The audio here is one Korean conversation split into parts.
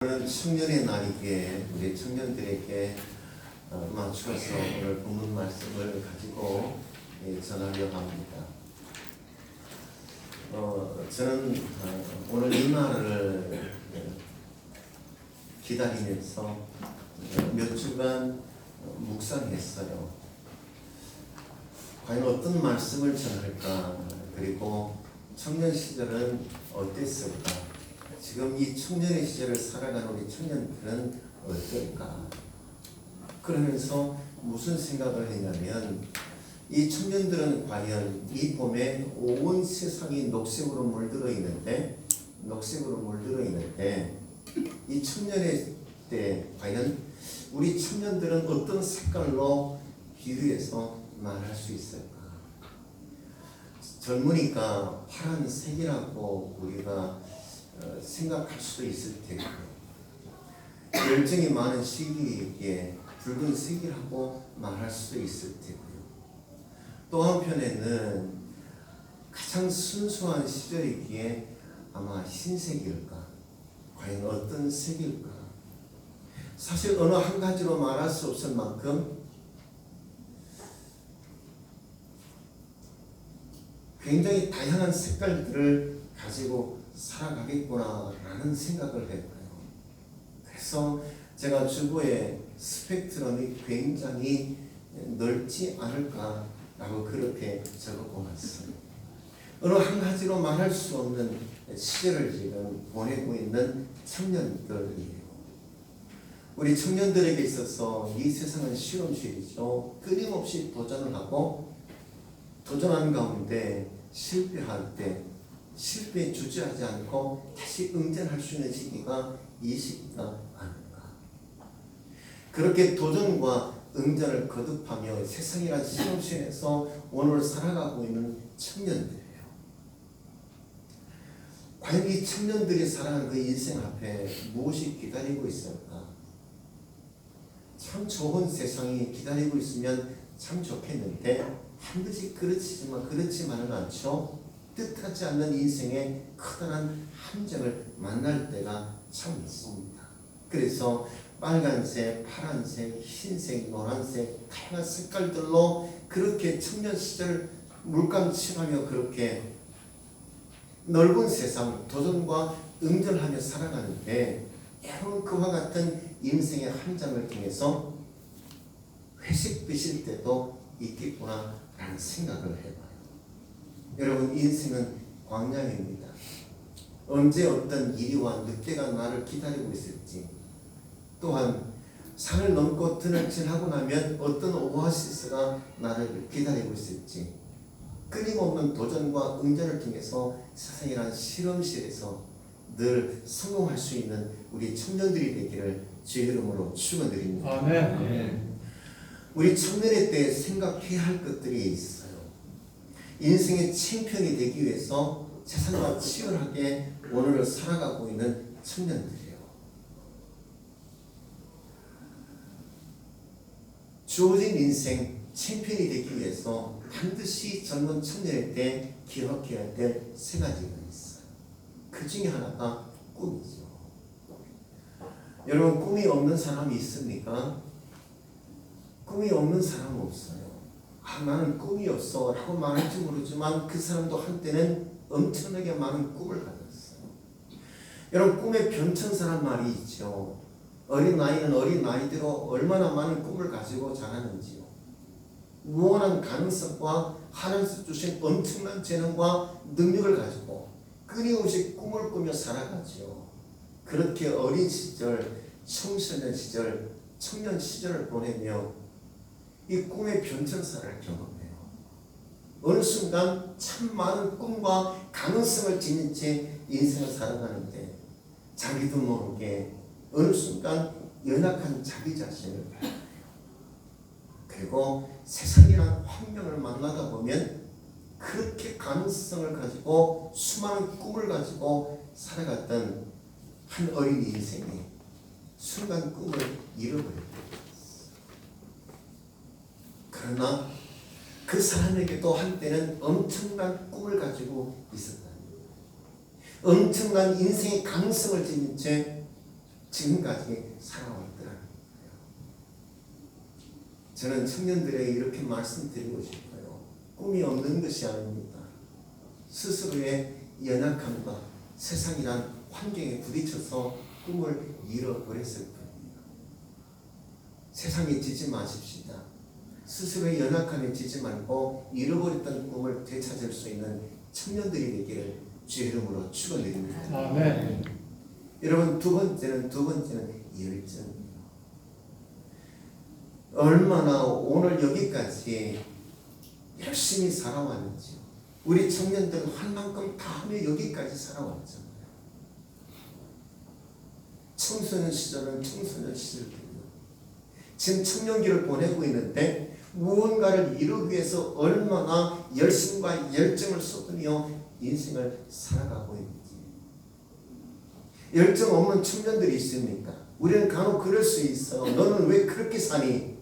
오늘은 청년의 날이기에 우리 청년들에게 맞추어서 오늘 본문 말씀을 가지고 전하려 합니다. 저는 오늘 이 말을 기다리면서 몇 주간 묵상했어요. 과연 어떤 말씀을 전할까? 그리고 청년 시절은 어땠을까? 지금 이 청년의 시절을 살아가는 우리 청년들은 어떨까? 그러면서 무슨 생각을 했냐면 이 청년들은 과연 이 봄에 온 세상이 녹색으로 물들어 있는데 이 청년의 때 과연 우리 청년들은 어떤 색깔로 비유해서 말할 수 있을까? 젊으니까 파란색이라고 우리가 생각할 수도 있을 테고, 열정이 많은 시기에 붉은색이라고 말할 수도 있을 테고요. 또 한편에는 가장 순수한 시절이기에 아마 흰색일까? 과연 어떤 색일까? 사실 어느 한 가지로 말할 수 없을 만큼 굉장히 다양한 색깔들을 가지고 살아가겠구나라는 생각을 해봐요. 그래서 제가 주보에 스펙트럼이 굉장히 넓지 않을까라고 그렇게 적어보았어요. 어느 한 가지로 말할 수 없는 시절을 지금 보내고 있는 청년들이에요. 우리 청년들에게 있어서 이 세상은 시험실이죠. 끊임없이 도전을 하고 도전하는 가운데 실패할 때 실패에 주저하지 않고 다시 응전할 수 있는 시기가 이 시기가 아닐까. 그렇게 도전과 응전을 거듭하며 세상이란 시험실에서 오늘 살아가고 있는 청년들이에요. 과연 이 청년들이 살아가는 그 인생 앞에 무엇이 기다리고 있을까? 참 좋은 세상이 기다리고 있으면 참 좋겠는데 반드시 그렇지만은 않죠. 뜻하지 않는 인생의 커다란 함정을 만날 때가 참 있습니다. 그래서 빨간색, 파란색, 흰색, 노란색 다양한 색깔들로 그렇게 청년 시절 물감칠하며 그렇게 넓은 세상 도전과 응전하며 살아가는데 여러분 그와 같은 인생의 함정을 통해서 회식되실 때도 있겠구나라는 생각을 해봐요. 여러분 인생은 광야입니다. 언제 어떤 이리와 늑대가 나를 기다리고 있을지, 또한 산을 넘고 등을 지나고 나면 어떤 오아시스가 나를 기다리고 있을지, 끊임없는 도전과 응전을 통해서 세상이란 실험실에서 늘 성공할 수 있는 우리 청년들이 되기를 주의 이름으로 축원드립니다. 아멘. 우리 청년의 때 생각해야 할 것들이 있어요. 인생의 챔피언이 되기 위해서 세상과 치열하게 오늘을 살아가고 있는 청년들이에요. 주어진 인생 챔피언이 되기 위해서 반드시 젊은 청년의 때 기억해야 될 세 가지가 있어요. 그 중에 하나가 꿈이죠. 여러분 꿈이 없는 사람이 있습니까? 꿈이 없는 사람은 없어요. 나는 꿈이 없어 라고 말할지 모르지만 그 사람도 한때는 엄청나게 많은 꿈을 가졌어요. 여러분 꿈의 변천사란 말이 있죠. 어린 나이는 어린 나이대로 얼마나 많은 꿈을 가지고 자라는지요. 무한한 가능성과 하나님께서 주신 엄청난 재능과 능력을 가지고 끊임없이 꿈을 꾸며 살아가죠. 그렇게 어린 시절, 청소년 시절, 청년 시절을 보내며 이 꿈의 변천사를 경험해요. 어느 순간 참 많은 꿈과 가능성을 지닌 채 인생을 살아가는데 자기도 모르게 어느 순간 연약한 자기 자신을 발견해요. 그리고 세상이란 환경을 만나다 보면 그렇게 가능성을 가지고 수많은 꿈을 가지고 살아갔던 한 어린 인생이 순간 꿈을 잃어버렸다. 그러나 그 사람에게도 한때는 엄청난 꿈을 가지고 있었다. 엄청난 인생의 가능성을 지닌 채 지금까지 살아왔더라는 거예요. 저는 청년들에게 이렇게 말씀드리고 싶어요. 꿈이 없는 것이 아닙니다. 스스로의 연약함과 세상이란 환경에 부딪혀서 꿈을 잃어버렸을 겁니다. 세상에 지지 마십시다. 스스로의 연약함에 지지 말고 잃어버렸던 꿈을 되찾을 수 있는 청년들이 되기를 주의 이름으로 축원드립니다. 아멘. 여러분, 두 번째는 열정이에요. 얼마나 오늘 여기까지 열심히 살아왔는지요. 우리 청년들은 할 만큼 다 하며 여기까지 살아왔잖아요. 청소년 시절은 청소년 시절이고요. 지금 청년기를 보내고 있는데 무언가를 이루기 위해서 얼마나 열심과 열정을 쏟으며 인생을 살아가고 있는지. 열정 없는 청년들이 있습니까? 우리는 간혹 그럴 수 있어요. 너는 왜 그렇게 사니?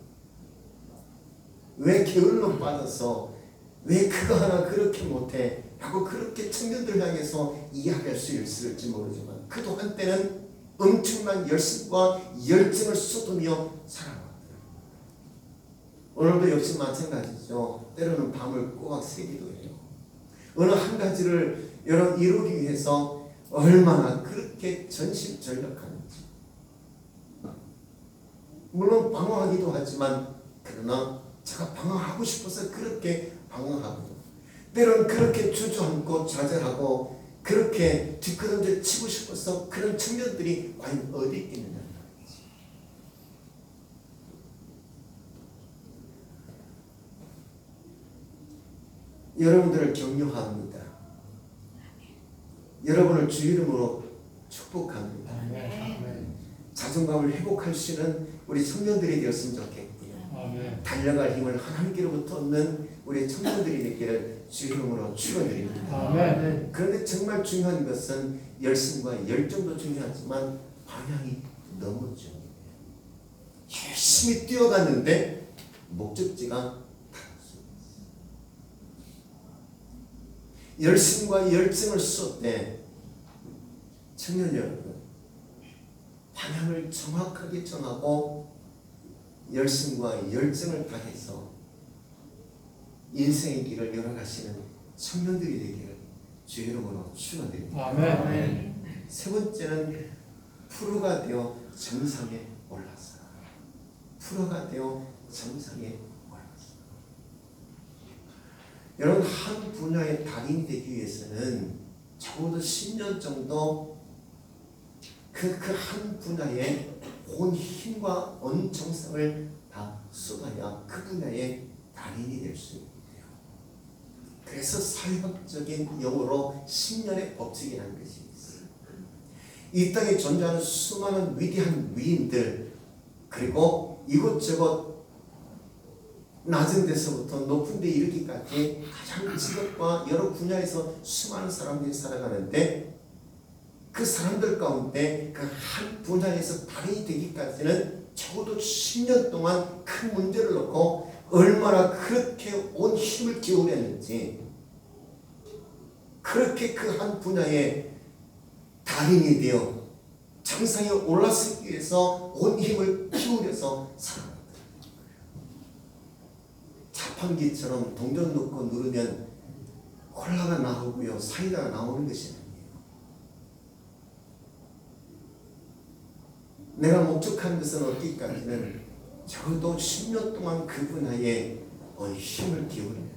왜 게을러 빠져서 왜 그거 하나 그렇게 못해? 라고 그렇게 청년들 향해서 이야기할 수 있을지 모르지만 그도 한때는 엄청난 열심과 열정을 쏟으며 살아왔더라고요. 오늘도 역시 마찬가지죠. 때로는 밤을 꼬박 새기도 해요. 어느 한 가지를 여러분 이루기 위해서 얼마나 그렇게 전심전력하는지. 물론 방황하기도 하지만 그러나 제가 방황하고 싶어서 그렇게 방황하고 때로는 그렇게 주저앉고 좌절하고 그렇게 뒷걸음질 치고 싶어서 그런 청년들이 과연 어디 있겠느냐 말이지. 여러분들을 격려합니다. 여러분을 주 이름으로 축복합니다. 자존감을 회복할 수 있는 우리 청년들이 되었으면 좋겠고요. 달려갈 힘을 하나님께로부터 얻는 우리 청년들이 되기를 주 이름으로 축원드립니다. 그런데 정말 중요한 것은 열심과 열정도 중요하지만 방향이 너무 중요해요. 열심히 뛰어갔는데 목적지가 다르죠. 열심과 열정을 쏟되 청년 여러분, 방향을 정확하게 정하고 열심과 열정을 다해서 인생의 길을 열어가시는 청년들이 되기를 주 이름으로 축원드립니다. 세 번째는 프로가 되어 정상에 올라서 프로가 되어 정상에 올라서. 여러분, 한 분야의 달인이 되기 위해서는 적어도 10년 정도 그 한 분야에 온 힘과 온 정성을 다 쏟아야 그 분야의 달인이 될 수 있어요. 그래서 사회학적인 용어로 10년의 법칙이라는 것이 있어요. 이 땅에 존재하는 수많은 위대한 위인들, 그리고 이곳저곳 낮은 데서부터 높은 데 이르기까지 가장 직업과 여러 분야에서 수많은 사람들이 살아가는데 그 사람들 가운데 그 한 분야에서 달인이 되기까지는 적어도 10년 동안 큰 문제를 놓고 얼마나 그렇게 온 힘을 기울였는지, 그렇게 그 한 분야의 달인이 되어 정상에 올라서기 위해서 온 힘을 기울여서 살아갔다. 자판기처럼 동전 넣고 누르면 콜라가 나오고요, 사이다가 나오는 것이 아니에요. 내가 목적한 것은 어디까지는 적어도 10년 동안 그 분야에 온 힘을 기울여야 돼.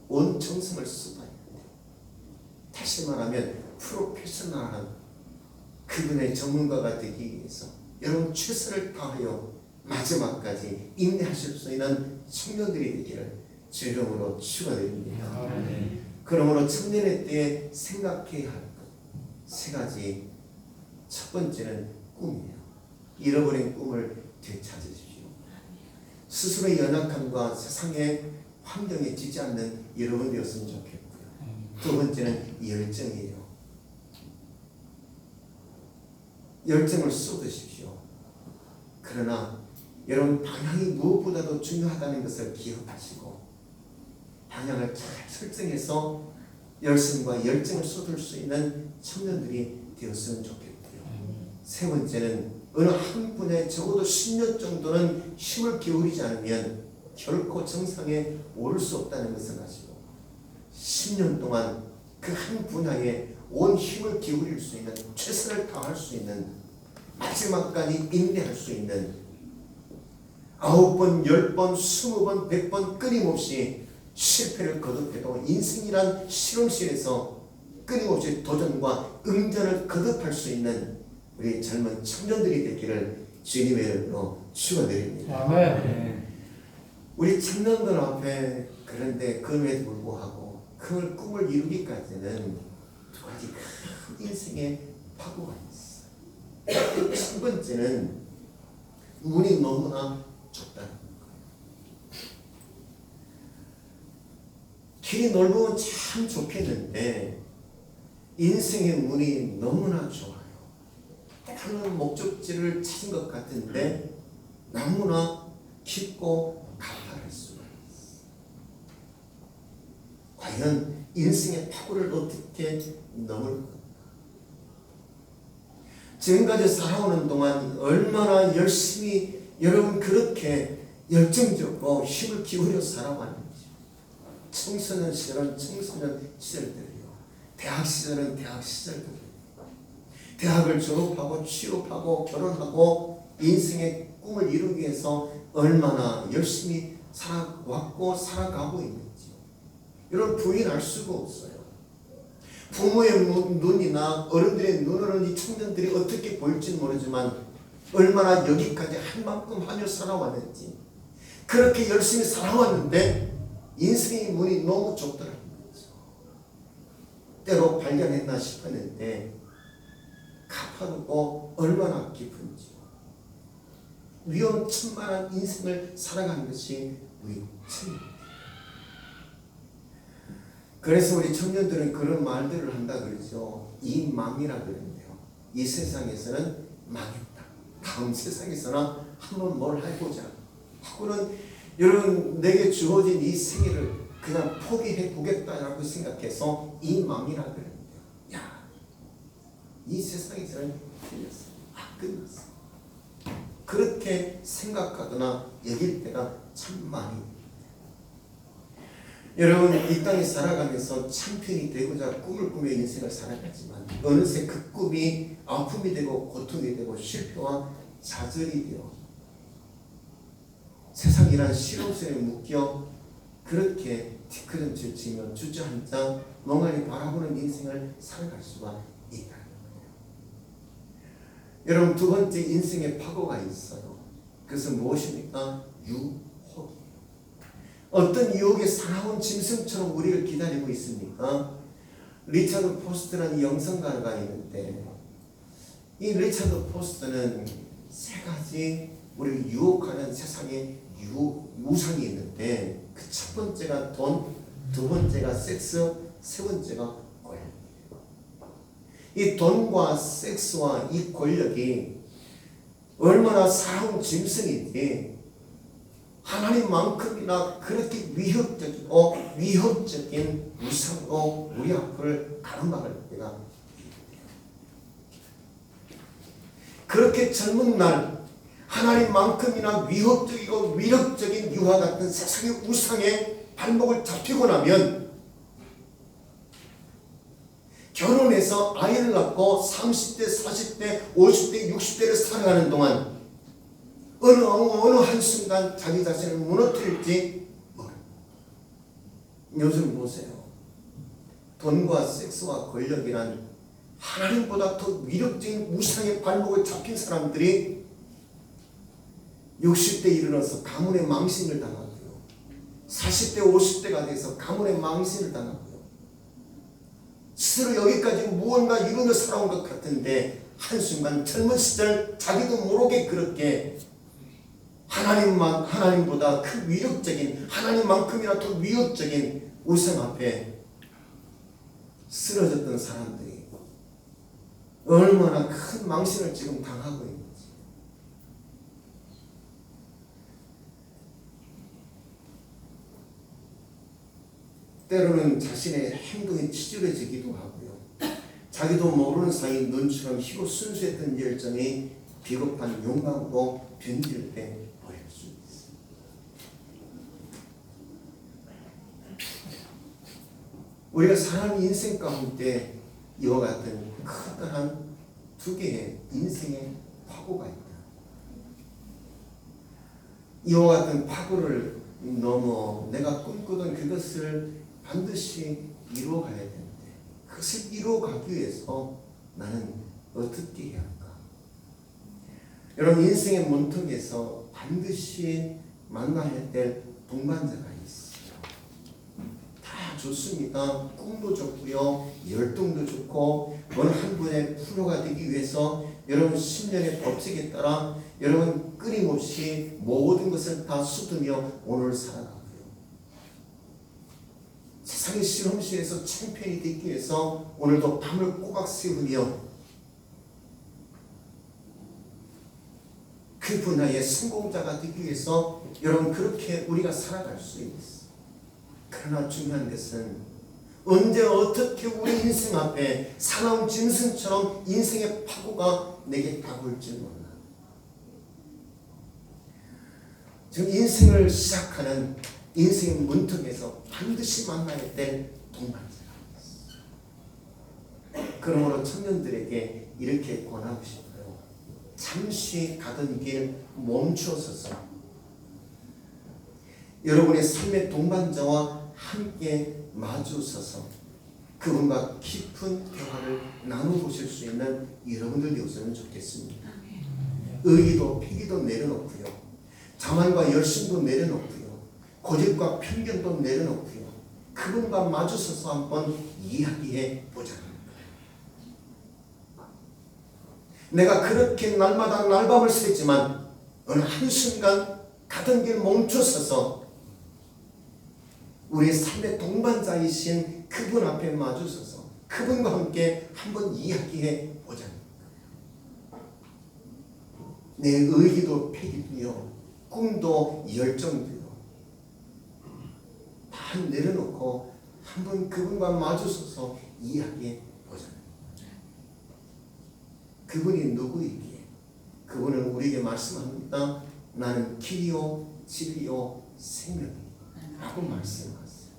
온 정성을 쏟아야 돼. 다시 말하면 프로페셔널한 그분의 전문가가 되기 위해서 여러분 최선을 다하여 마지막까지 인내하실 수 있는 청년들이 되기를 주 이름으로 축원드립니다. 그러므로 청년의 때에 생각해야 할 것 세 가지. 첫 번째는 꿈이에요. 잃어버린 꿈을 되찾으십시오. 스스로의 연약함과 세상의 환경에 지지 않는 여러분 되었으면 좋겠고요. 두 번째는 열정이에요. 열정을 쏟으십시오. 그러나 여러분, 방향이 무엇보다도 중요하다는 것을 기억하시고 방향을 잘 설정해서 열심과 열정을 쏟을 수 있는 청년들이 되었으면 좋겠고요. 세 번째는 어느 한 분야에 적어도 10년 정도는 힘을 기울이지 않으면 결코 정상에 오를 수 없다는 것을 아시고 10년 동안 그 한 분야에 온 힘을 기울일 수 있는, 최선을 다할 수 있는, 마지막까지 인내할 수 있는 9번, 10번, 20번, 100번 끊임없이 실패를 거듭해도 인생이란 실험실에서 끊임없이 도전과 응전을 거듭할 수 있는 우리 젊은 청년들이 되기를 주님의 이름으로 축원드립니다. 아멘. 우리 청년들 앞에 그런데 그럼에도 불구하고 그 꿈을 이루기까지는 두 가지 큰 인생의 파고가 있어요. 첫 번째는 문이 너무나 좁다는 거예요. 길이 넓으면 참 좋겠는데 인생의 문이 너무나 좁아요. 다른 목적지를 찾은 것 같은데 너무나 깊고 가파를 수가 있어요. 과연 인생의 파고를 어떻게 넘을까? 지금까지 살아오는 동안 얼마나 열심히 여러분 그렇게 열정적으로 힘을 기울여 살아왔는지, 청소년 시절은 청소년 시절들이요, 대학 시절은 대학 시절들이요, 대학을 졸업하고 취업하고 결혼하고 인생의 꿈을 이루기 위해서 얼마나 열심히 살아왔고 살아가고 있는지요. 이런 부인할 수가 없어요. 부모의 눈이나 어른들의 눈으로는 이 청년들이 어떻게 보일지는 모르지만 얼마나 여기까지 할 만큼 하며 살아왔는지, 그렇게 열심히 살아왔는데 인생의 문이 너무 좁더라는 거죠. 때로 발견했나 싶었는데 가파르고 얼마나 깊은지요. 위험천만한 인생을 살아가는 것이 우리 청년들. 그래서 우리 청년들은 그런 말들을 한다 그러죠. 이 망이라 그러는데요. 이 세상에서는 망했다. 다음 세상에서는 한번 뭘 해보자. 하고는 여러분 내게 주어진 이 생애를 그냥 포기해 보겠다라고 생각해서 이 망이라 그러는데요. 야, 이 세상에서는 틀렸어. 끝났어. 그렇게 생각하거나 여길 때가 참 많이. 여러분 이 땅에 살아가면서 champions 되고자 꿈을 꾸며 인생을 살아가지만 어느새 그 꿈이 아픔이 되고 고통이 되고 실패와 좌절이 되어 세상이란 실험실에 묶여 그렇게 뒷걸음질 치며 주저앉아 멍하니 바라보는 인생을 살아갈 수가 있다는 거예요. 여러분 두 번째 인생의 파고가 있어요. 그것은 무엇입니까? 유혹이에요. 어떤 유혹이 살아온 짐승처럼 우리를 기다리고 있습니까? 리차드 포스트라는 영성가가 있는데 이 리차드 포스트는 세 가지 우리를 유혹하는 세상의 우상이 있는데 그 첫 번째가 돈, 두 번째가 섹스, 세 번째가 권력. 이 돈과 섹스와 이 권력이 얼마나 살아온 짐승인지 하나님만큼이나 그렇게 위협적이고 위협적인 우상으로 우리 앞을 가로막을 때가 그렇게 젊은 날 하나님만큼이나 위협적이고 위력적인 유화 같은 세상의 우상에 발목을 잡히고 나면 결혼해서 아이를 낳고 30대, 40대, 50대, 60대를 살아가는 동안 어느 한순간 자기 자신을 무너뜨릴지 모릅니다. 요즘 보세요. 돈과 섹스와 권력이란 하나님보다 더 위력적인 우상의 발목을 잡힌 사람들이 60대 이르러서 가문의 망신을 당하고요. 40대, 50대가 돼서 가문의 망신을 당하고요. 스스로 여기까지 무언가 이루며 살아온 것 같은데 한순간 젊은 시절 자기도 모르게 그렇게 하나님보다 그 위력적인 하나님만큼이나 더 위협적인 우상 앞에 쓰러졌던 사람들이 얼마나 큰 망신을 지금 당하고 있는지. 때로는 자신의 행동이 치졸해지기도 하고요. 자기도 모르는 사이 눈처럼 희고 순수했던 열정이 비겁한 욕망으로 변질돼 버릴 수 있어요. 우리가 사람 인생 가운데 이와 같은 커다란 두 개의 인생의 파고가 있다. 이와 같은 파고를 넘어 내가 꿈꾸던 그것을 반드시 이루어가야 되는데 그것을 이루어가기 위해서 나는 어떻게 해야 할까? 여러분 인생의 문턱에서 반드시 만나야 될 동반자가 있어요. 다 좋습니다. 꿈도 좋고요. 열동도 좋고 어느 한 분의 프로가 되기 위해서 여러분 10년의 법칙에 따라 여러분 끊임없이 모든 것을 다 쏟으며 오늘 살아가고요. 세상의 실험실에서 챔피언이 되기 위해서 오늘도 밤을 꼬박 새우며 그 분야의 성공자가 되기 위해서 여러분 그렇게 우리가 살아갈 수 있어요. 그러나 중요한 것은 언제 어떻게 우리 인생 앞에 사나운 짐승처럼 인생의 파고가 내게 다가올지 몰라. 지금 인생을 시작하는 인생의 문턱에서 반드시 만나야 될 동반자가 있어요. 그러므로 청년들에게 이렇게 권하고 싶어요. 잠시 가던 길 멈추어서서 여러분의 삶의 동반자와 함께 마주서서 그분과 깊은 대화를 나눠보실 수 있는 여러분들 되었으면 좋겠습니다. 의의도 패기도 내려놓고요. 자만과 열심도 내려놓고요. 고집과 편견도 내려놓고요. 그분과 마주서서 한번 이야기해 보자. 내가 그렇게 날마다 날밤을 새지만 어느 한순간 가던 길 멈춰서서 우리의 삶의 동반자이신 그분 앞에 마주서서 그분과 함께 한번 이야기해 보자. 내 의기도 패기도요, 꿈도 열정도요, 다 내려놓고 한번 그분과 마주서서 이야기해 보자. 그분이 누구이기에? 그분은 우리에게 말씀합니다. 나는 길이요 진리요 생명이요 라고 말씀하세요.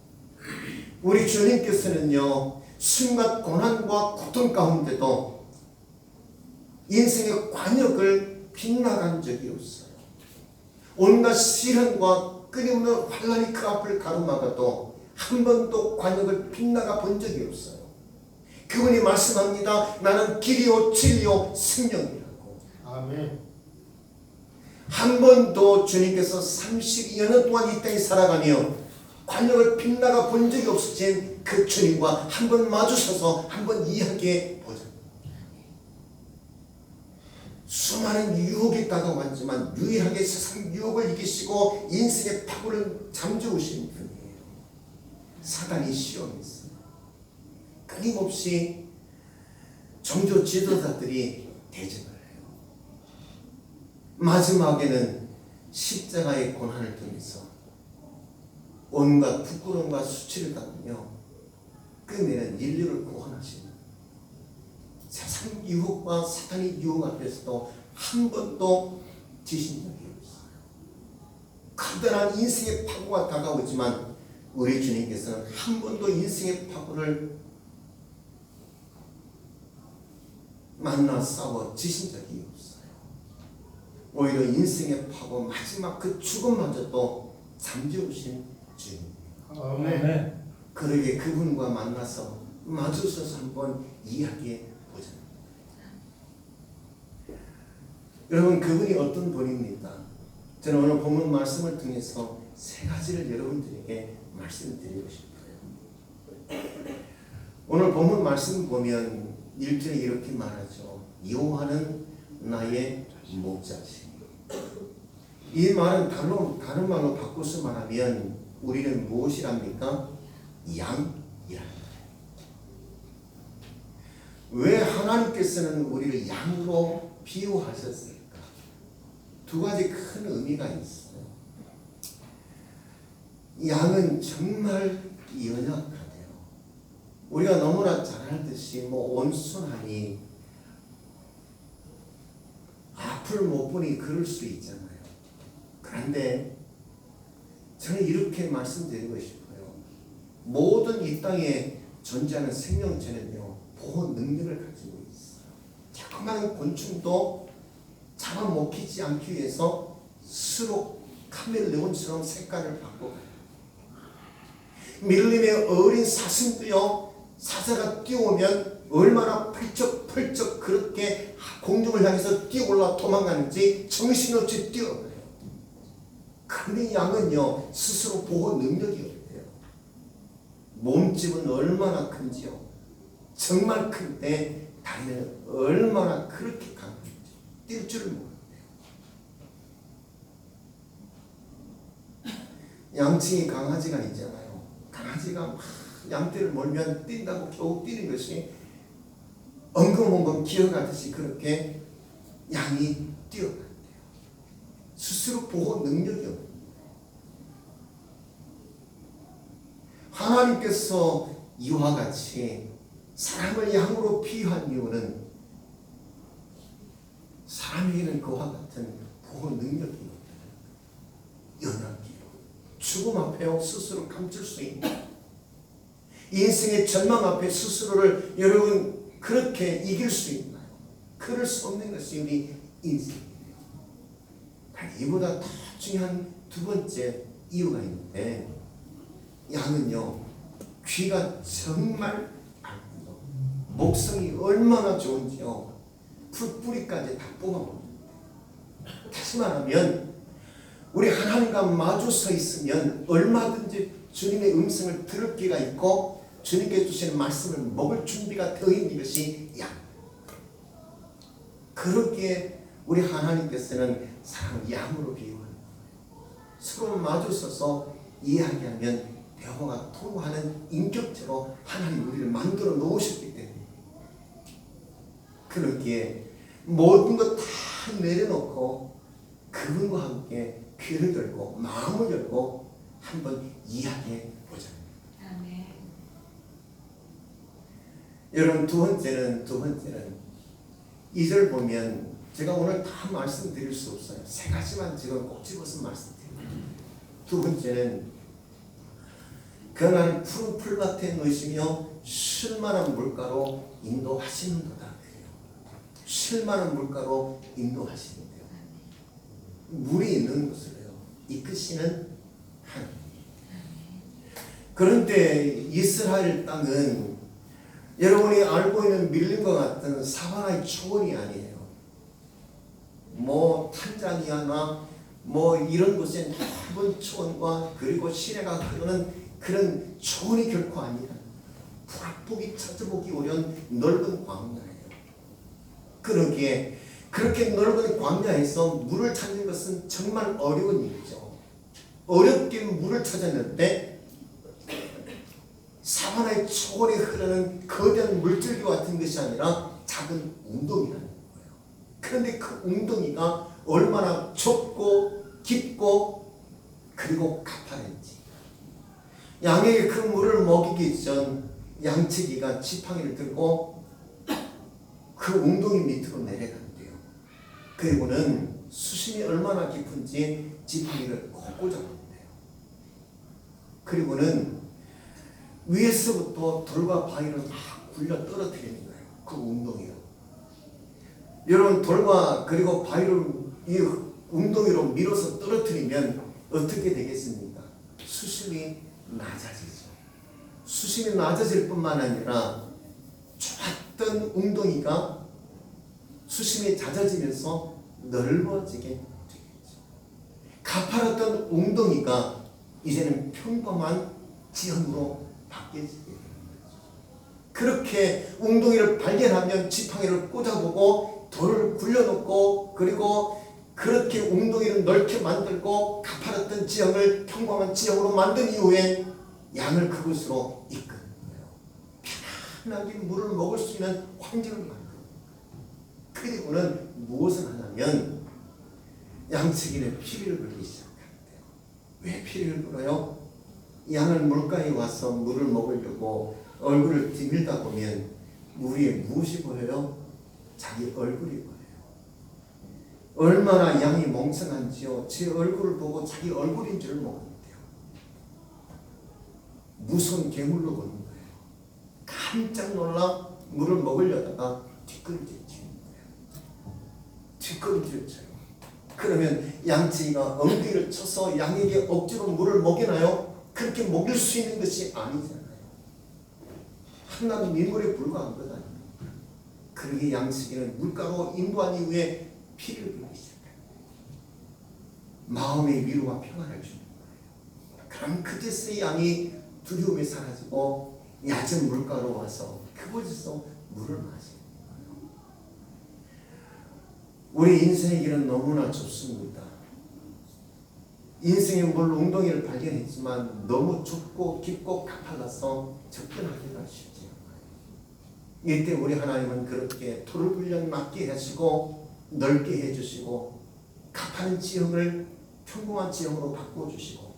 우리 주님께서는요 순간 고난과 고통 가운데도 인생의 관역을 빗나간 적이 없어요. 온갖 시련과 끊임없는 환난이 그 앞을 가로막아도 한 번도 관역을 빗나가 본 적이 없어요. 그분이 말씀합니다. 나는 길이요 진리요 생명이라고. 아멘. 한 번도 주님께서 32년 동안 이 땅에 살아가며 관역을 빗나가 본 적이 없으신 그 주님과 한 번 마주서서 한번 이야기해 보자. 수많은 유혹이 다가왔지만 유일하게 세상 유혹을 이기시고 인생의 파고를 잠재우신 분이에요. 사단이 시험했어요. 끊임없이 종교 지도자들이 대적을 해요. 마지막에는 십자가의 고난을 통해서 온갖 부끄러움과 수치를 당하며 끝내는 인류를 구원하시는 세상 유혹과 사탄의 유혹 앞에서도 한 번도 지신 적이 없어요. 커다란 인생의 파고가 다가오지만 우리 주님께서는 한 번도 인생의 파고를 만나 싸워 지신 적이 없어요. 오히려 인생의 파고 마지막 그 죽음마저도 잠재우신 주님. 아멘. 그러게 그분과 만나서 마주서서 한번 이야기해 보자. 여러분 그분이 어떤 분입니까? 저는 오늘 본문 말씀을 통해서 세 가지를 여러분들에게 말씀드리고 싶어요. 오늘 본문 말씀 보면 1절에 이렇게 말하죠. 여호와는 나의 목자시니. 이 말은 다른 말로 바꿔서 말하면 우리는 무엇이랍니까? 양이랍니다. 왜 하나님께서는 우리를 양으로 비유하셨을까? 두 가지 큰 의미가 있어요. 양은 정말 연약하대요. 우리가 너무나 잘 알듯이 온순하니 앞을 못 보니 그럴 수 있잖아요. 그런데 저는 이렇게 말씀드리고 싶어요. 모든 이 땅에 존재하는 생명체는요, 보호 능력을 가지고 있어요. 자그마한 곤충도 잡아먹히지 않기 위해서 스스로 카멜레온처럼 색깔을 바꿔가요. 밀림의 어린 사슴도요, 사자가 뛰어오면 얼마나 펄쩍펄쩍 그렇게 공중을 향해서 뛰어올라 도망가는지 정신없이 뛰어가요. 근데 양은요, 스스로 보호 능력이 없대요. 몸집은 얼마나 큰지요. 정말 큰데 다리는 얼마나 그렇게 강한지 뛸 줄을 모른대요. 양치기 강아지가 있잖아요. 강아지가 막 양떼를 몰면 뛴다고 겨우 뛰는 것이 엉금엉금 기어가듯이 그렇게 양이 뛰어간대요. 스스로 보호 능력이 없는 하나님께서 이와 같이 사람을 양으로 비유한 이유는 사람에게는 그와 같은 보호 능력이 없다는 연약기로 죽음 앞에 스스로 감출 수 있는 인생의 절망 앞에 스스로를 여러분 그렇게 이길 수 있나요? 그럴 수 없는 것이 우리 인생이에요. 이보다 더 중요한 두 번째 이유가 있는데 양은요 귀가 정말 밝고 목성이 얼마나 좋은지요 풀뿌리까지 다 뽑아먹습니다. 다시 말하면 우리 하나님과 마주 서 있으면 얼마든지 주님의 음성을 들을 기가 있고 주님께 주시는 말씀을 먹을 준비가 되어 있는 것이 양. 그렇기에 우리 하나님께서는 사람을 양으로 비유하는 거예요. 서로 마주 서서 이야기하면 대화가 통하는 인격체로 하나님 우리를 만들어 놓으셨기 때문에 그렇기에 모든 것 다 내려놓고 그분과 함께 귀를 열고 마음을 열고 한번 이야기해 보자. 여러분 두 번째는 2절 보면 제가 오늘 다 말씀드릴 수 없어요. 세 가지만 지금 꼭 집어서 말씀드립니다. 두 번째는 그날 푸른 풀밭에 놓이시며 쉴만한 물가로 인도하시는도다. 쉴만한 물가로 인도하시는데요. 물이 있는 곳으로요. 이끄시는 하나님. 그런데 이스라엘 땅은 여러분이 알고 있는 밀림과 같은 사바나의 초원이 아니에요. 뭐 탄자니아나 뭐 이런 곳에 넓은 초원과 그리고 시내가 흐르는 그런 초원이 결코 아니라 북악복이 찾아보기 어려운 넓은 광야예요. 그러기에 그렇게 넓은 광야에서 물을 찾는 것은 정말 어려운 일이죠. 어렵게 물을 찾았는데 사바나의 초원에 흐르는 거대한 물줄기 같은 것이 아니라 작은 웅덩이라는 거예요. 그런데 그 웅덩이가 얼마나 좁고 깊고 그리고 가파른지 양에게 그 물을 먹이기 전 양치기가 지팡이를 들고 그 웅덩이 밑으로 내려간대요. 그리고는 수심이 얼마나 깊은지 지팡이를 꼭 꽂아놓는데요. 그리고는 위에서부터 돌과 바위를 막 굴려 떨어뜨리는 거예요. 그 웅덩이로. 여러분 돌과 그리고 바위를 이 웅덩이로 밀어서 떨어뜨리면 어떻게 되겠습니까? 수심이 낮아지죠. 수심이 낮아질 뿐만 아니라 좁았던 웅덩이가 수심이 잦아지면서 넓어지게 되겠죠. 가파랐던 웅덩이가 이제는 평범한 지형으로 바뀌게 되는 거죠. 그렇게 웅덩이를 발견하면 지팡이를 꽂아보고 돌을 굴려놓고 그리고 그렇게 웅덩이를 넓게 만들고 가파랐던 지형을 평범한 지형으로 만든 이후에 양을 그곳으로 이끄는 거예요. 편안하게 물을 먹을 수 있는 환경을 만들고 그리고는 무엇을 하냐면 양치기는 피리를 불기 시작하는데요. 왜 피리를 불어요? 양을 물가에 와서 물을 먹으려고 얼굴을 디밀다 보면 물 위에 무엇이 보여요? 자기 얼굴이 보여요. 얼마나 양이 멍청한지요. 제 얼굴을 보고 자기 얼굴인 줄 모른대요. 무서운 괴물로 보는 거예요. 깜짝 놀라 물을 먹으려다가 뒷걸음질 치는 거예요. 뒷걸음질 쳐요. 그러면 양치기가 엉덩이를 쳐서 양에게 억지로 물을 먹이나요? 그렇게 먹일 수 있는 것이 아니잖아요. 하나님 민물에 불과한 것 아닙니까? 그러게 양치기는 물가로 인도한 이후에 피를 흘리기 시작해요. 마음의 위로와 평안을 주는 거예요. 그럼 그제서야 양이 두려움이 사라지고 얕은 물가로 와서 그곳에서 물을 마시는 거예요. 우리 인생의 길은 너무나 좁습니다. 인생의 물 웅덩이를 발견했지만 너무 좁고 깊고 가팔라서 접근하기가 쉽지 않아요. 이때 우리 하나님은 그렇게 토를 분량 낮게 하시고 넓게 해주시고 가파른 지형을 평범한 지형으로 바꿔주시고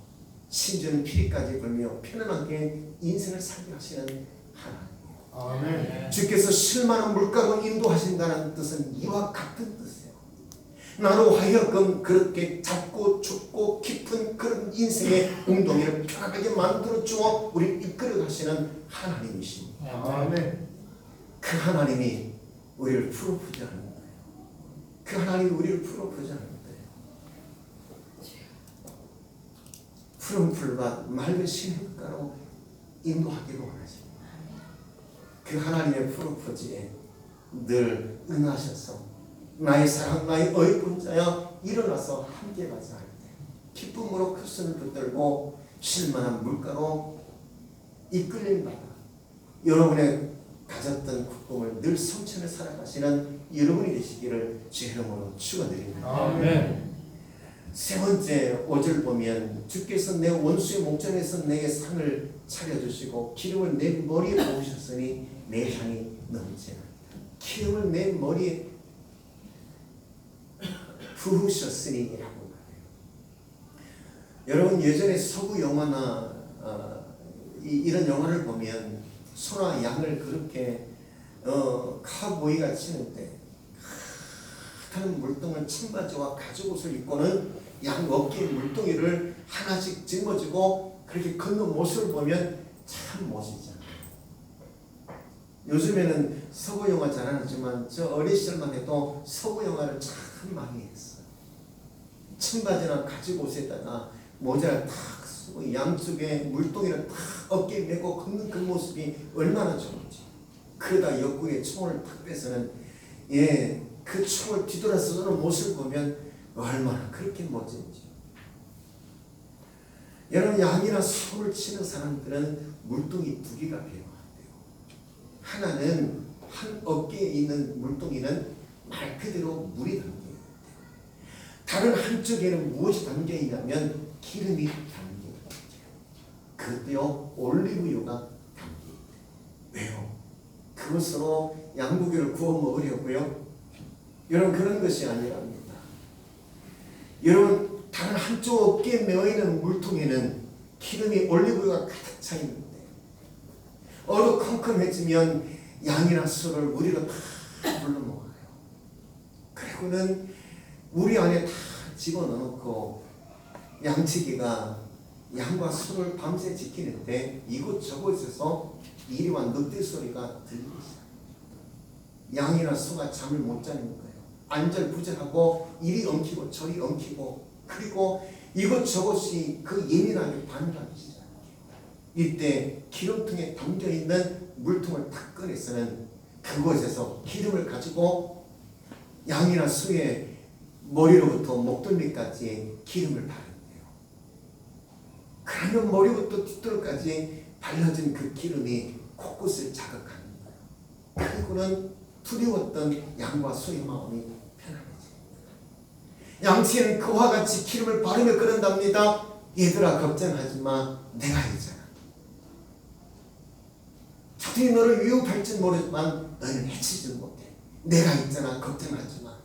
심지어는 피리까지 불며 편안하게 인생을 살게 하시는 하나님. 아멘. 주께서 실만한 물가로 인도하신다는 뜻은 이와 같은 뜻이에요. 나로 하여금 그렇게 작고 좁고 깊은 그런 인생의 웅덩이를 편안하게 만들어 주어 우리를 이끌어 가시는 하나님이십니다. 아멘. 그 하나님이 우리를 풀어보지 않는 거예요. 그 하나님이 우리를 풀어보지 않는 거예요. 푸른 풀밭 맑은 신흙가로 인도하기로 원하십니다. 그 하나님의 프로포즈에 늘 응하셔서 나의 사랑 나의 어이쁜 자야 일어나서 함께 가자 할 때 기쁨으로 그 손을 붙들고 쉴만한 물가로 이끌린 바다 여러분의 가졌던 꿈을 늘 성천에 살아가시는 여러분이 되시기를 주의 이름으로 축원드립니다. 아멘. 세 번째 5절 보면 주께서 내 원수의 목전에서 내게 상을 차려주시고 기름을 내 머리에 부으셨으니 내 향이 넘치나이다. 기름을 내 머리에 부으셨으니 라고 말해요. 여러분 예전에 서구 영화나 이런 영화를 보면 소나 양을 그렇게 카우보이가 치는데 하는 물동을 청바지와 가죽옷을 입고는 양 어깨에 물동이를 하나씩 짊어지고 그렇게 걷는 모습을 보면 참 멋있잖아요. 요즘에는 서구 영화 잘 안 하지만 저 어린 시절만 해도 서구 영화를 참 많이 했어요. 청바지나 가죽옷에다가 모자를 탁 쓰고 양쪽에 물동이를 탁 어깨에 메고 걷는 그 모습이 얼마나 좋은지. 그러다 역구에 총을 탁 빼서는 그 총을 뒤돌아서 쏘는 모습을 보면 얼마나 그렇게 멋진지. 여러분 양이나 소를 치는 사람들은 물동이 두 개가 필요한데요. 하나는 한 어깨에 있는 물동이는 말 그대로 물이 담겨 있는데 다른 한쪽에는 무엇이 담겨 있냐면 기름이 담겨 있죠. 그것도요 올리브유가 담겨 있대요. 왜요? 그것으로 양고기를 구워 먹으려고요? 여러분 그런 것이 아니랍니다. 여러분 다른 한쪽 어깨에 메어있는 물통에는 기름이 올리브유가 가득 차 있는데 어두컴컴해지면 양이나 소를 우리가 다 불러 먹어요. 그리고는 우리 안에 다 집어넣고 양치기가 양과 소를 밤새 지키는데 이곳저곳에서 이리와 늑대 소리가 들리기 시작합니다. 양이나 소가 잠을 못 자는 거예요. 안절부절하고 이리 엉키고 저리 엉키고 그리고 이것저것이 그 예민하게 반응하기 시작해요. 이때 기름통에 담겨있는 물통을 탁 꺼내서는 그곳에서 기름을 가지고 양이나 소의 머리로부터 목덜미까지 기름을 바른대요. 그러면 머리부터 뒷돌까지 발라진 그 기름이 곳곳을 자극하는 거예요. 그리고는 두려웠던 양과 소의 마음이 편안해집니다. 양치는 그와 같이 기름을 바르며 그런답니다. 얘들아 걱정하지 마. 내가 있잖아. 저들이 너를 위협할지 모르지만 너는 해치지 못해. 내가 있잖아. 걱정하지 마.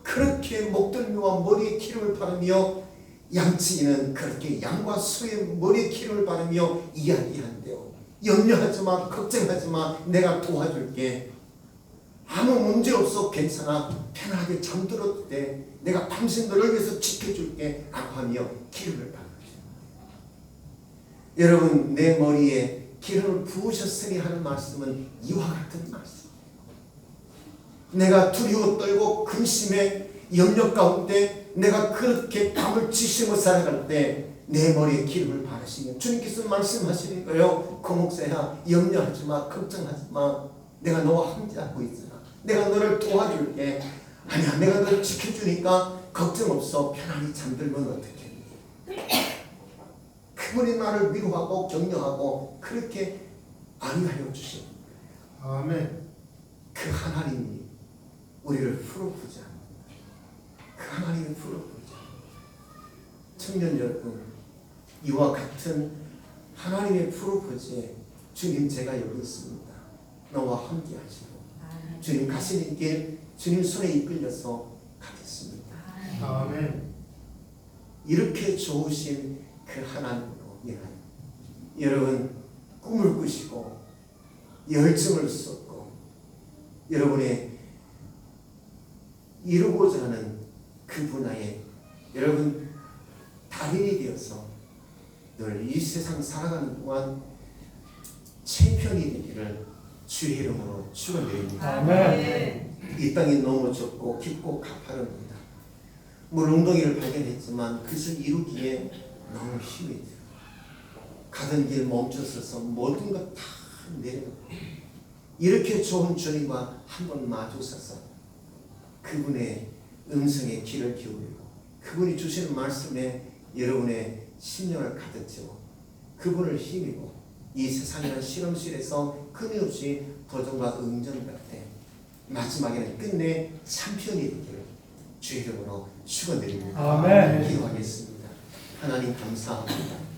그렇게 목덜미와 머리에 기름을 바르며 양치기는 그렇게 양과 소의 머리에 기름을 바르며 이야기한대요. 염려하지 마. 걱정하지 마. 내가 도와줄게. 아무 문제 없어. 괜찮아. 편하게 잠들어도 돼. 내가 밤새 너를 위해서 지켜줄게. 라고 하며 기름을 받으시는 거예요. 여러분, 내 머리에 기름을 부으셨으니 하는 말씀은 이와 같은 말씀. 내가 두려워 떨고 근심에 염려 가운데 내가 그렇게 밤을 지새며 살아갈 때 내 머리에 기름을 바르시면 주님께서 말씀하시는 거예요. 고목사야, 염려하지 마. 걱정하지 마. 내가 너와 함께하고 있으나 내가 너를 도와줄게. 아니야, 내가 너를 지켜주니까 걱정 없어. 편안히 잠들면 어떻게. 그분이 나를 위로하고 격려하고 그렇게 안위하여 주십니다. 아멘. 그 하나님이 우리를 풀어보지 않습니다. 그 하나님이 풀어보지 않습니다. 청년 여러분, 이와 같은 하나님의 프로포즈에 주님, 제가 여기 있습니다. 너와 함께 하시고 주님 가시는 길 주님 손에 이끌려서 가겠습니다. 아멘. 이렇게 좋으신 그 하나님으로 인하여 여러분 꿈을 꾸시고 열정을 쏟고 여러분의 이루고자 하는 그 분야에 여러분 달인이 되어서 늘 이 세상 살아가는 동안 챔피언이 되기를 주의 이름으로 축원드립니다. 아멘. 이 땅이 너무 좁고 깊고 가파릅니다. 물웅덩이를 발견했지만 그것을 이루기에 너무 힘이 들어요. 가던 길 멈춰서서 모든 것 다 내려놓고 이렇게 좋은 주님과 한번 마주서서 그분의 음성에 귀를 기울이고 그분이 주시는 말씀에 여러분의 심령을 가득 채워 그분을 힘입고 이 세상이라는 실험실에서 끊임없이 도전과 응전할 때 마지막에는 끝내 챔피언이 되기를 주의 이름으로 축원드립니다. 아멘. 기도하겠습니다. 하나님 감사합니다.